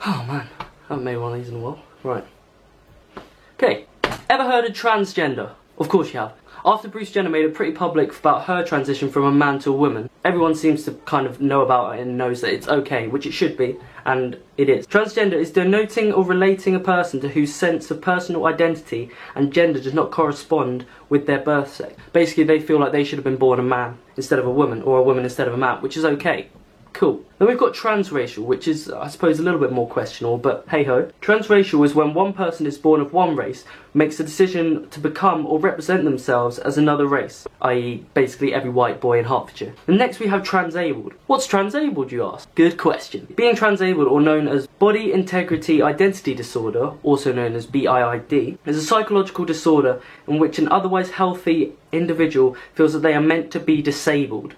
Oh man, I haven't made one of these in a while. Right. Okay, ever heard of transgender? Of course you have. After Bruce Jenner made it pretty public about her transition from a man to a woman, everyone seems to kind of know about it and knows that it's okay, which it should be, and it is. Transgender is denoting or relating a person to whose sense of personal identity and gender does not correspond with their birth sex. Basically, they feel like they should have been born a man instead of a woman, or a woman instead of a man, which is okay. Cool. Then we've got transracial, which is, I suppose, a little bit more questionable, but hey-ho. Transracial is when one person is born of one race, makes a decision to become or represent themselves as another race, i.e. basically every white boy in Hertfordshire. And next we have transabled. What's transabled, you ask? Good question. Being transabled, or known as Body Integrity Identity Disorder, also known as BIID, is a psychological disorder in which an otherwise healthy individual feels that they are meant to be disabled.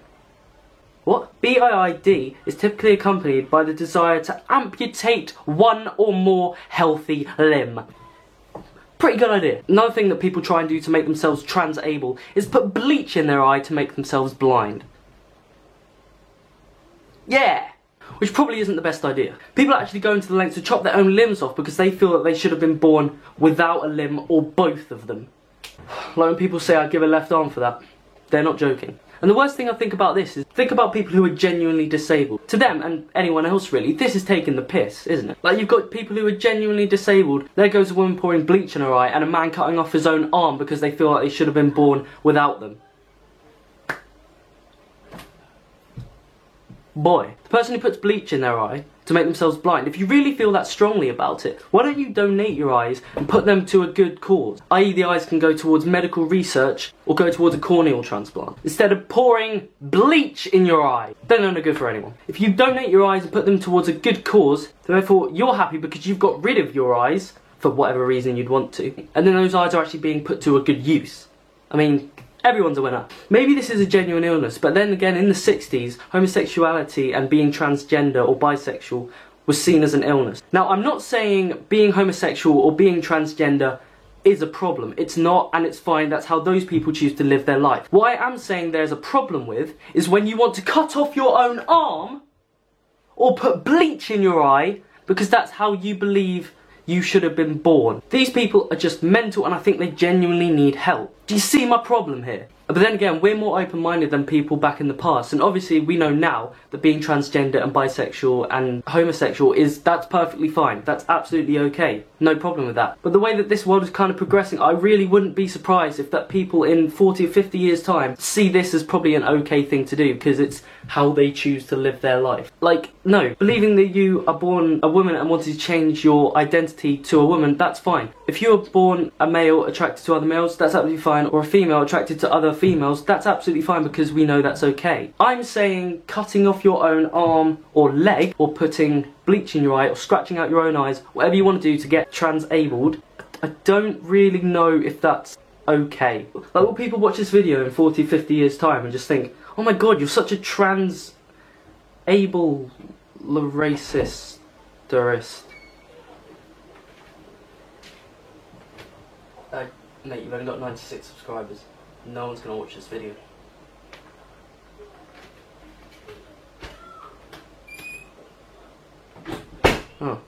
What? BIID is typically accompanied by the desire to amputate one or more healthy limb. Pretty good idea. Another thing that people try and do to make themselves transable is put bleach in their eye to make themselves blind. Yeah! Which probably isn't the best idea. People are actually going to the lengths to chop their own limbs off because they feel that they should have been born without a limb or both of them. Like when people say I'd give a left arm for that, they're not joking. And the worst thing I think about this is, think about people who are genuinely disabled. To them, and anyone else really, this is taking the piss, isn't it? Like, you've got people who are genuinely disabled, there goes a woman pouring bleach in her eye, and a man cutting off his own arm because they feel like they should have been born without them. Boy, the person who puts bleach in their eye to make themselves blind, if you really feel that strongly about it, why don't you donate your eyes and put them to a good cause? I.e. the eyes can go towards medical research or go towards a corneal transplant. Instead of pouring bleach in your eye. They're no good for anyone. If you donate your eyes and put them towards a good cause, therefore you're happy because you've got rid of your eyes for whatever reason you'd want to. And then those eyes are actually being put to a good use. I mean, everyone's a winner. Maybe this is a genuine illness, but then again in the 60s, homosexuality and being transgender or bisexual was seen as an illness. Now, I'm not saying being homosexual or being transgender is a problem. It's not, and it's fine. That's how those people choose to live their life. What I am saying there's a problem with is when you want to cut off your own arm or put bleach in your eye because that's how you believe you should have been born. These people are just mental and I think they genuinely need help. Do you see my problem here? But then again, we're more open-minded than people back in the past, and obviously we know now that being transgender and bisexual and homosexual that's perfectly fine. That's absolutely okay. No problem with that. But the way that this world is kind of progressing, I really wouldn't be surprised if that people in 40 or 50 years time see this as probably an okay thing to do because it's how they choose to live their life. Like, no, believing that you are born a woman and wanting to change your identity to a woman, that's fine. If you are born a male attracted to other males, that's absolutely fine, or a female attracted to other females, that's absolutely fine because we know that's okay. I'm saying cutting off your own arm or leg, or putting bleach in your eye, or scratching out your own eyes, whatever you want to do to get transabled, I don't really know if that's okay. Like, will people watch this video in 40, 50 years time and just think, oh my god, you're such a transable racist-terrorist? Mate, you've only got 96 subscribers. No one's gonna watch this video. Oh.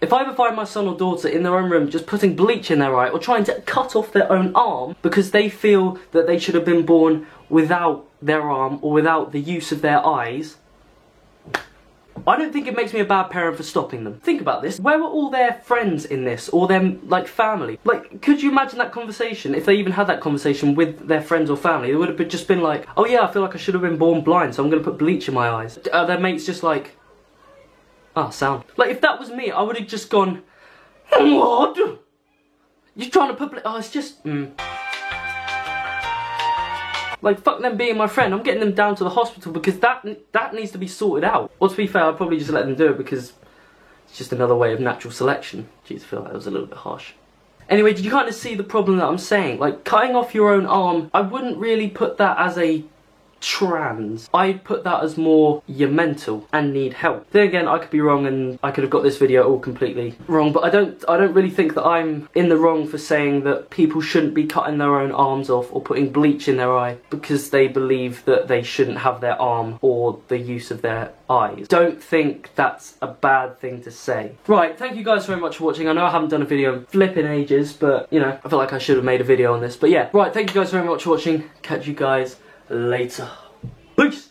If I ever find my son or daughter in their own room just putting bleach in their eye or trying to cut off their own arm because they feel that they should have been born without their arm or without the use of their eyes, I don't think it makes me a bad parent for stopping them. Think about this. Where were all their friends in this? Or their, like, family? Like, could you imagine that conversation? If they even had that conversation with their friends or family, it would have just been like, oh yeah, I feel like I should have been born blind, so I'm going to put bleach in my eyes. Are their mates just like, ah, sound. Like, if that was me, I would have just gone, what? You're trying to put bleach? Oh, it's just, Like, fuck them being my friend, I'm getting them down to the hospital because that needs to be sorted out. Or to be fair, I'd probably just let them do it because it's just another way of natural selection. Jeez, I feel like that was a little bit harsh. Anyway, did you kind of see the problem that I'm saying? Like, cutting off your own arm, I wouldn't really put that as a trans. I'd put that as more you're mental and need help. Then again, I could be wrong and I could have got this video all completely wrong, but I don't really think that I'm in the wrong for saying that people shouldn't be cutting their own arms off or putting bleach in their eye because they believe that they shouldn't have their arm or the use of their eyes. Don't think that's a bad thing to say. Right, thank you guys very much for watching. I know I haven't done a video in flipping ages, but you know, I feel like I should have made a video on this. But yeah, right, thank you guys very much for watching. Catch you guys later. Peace!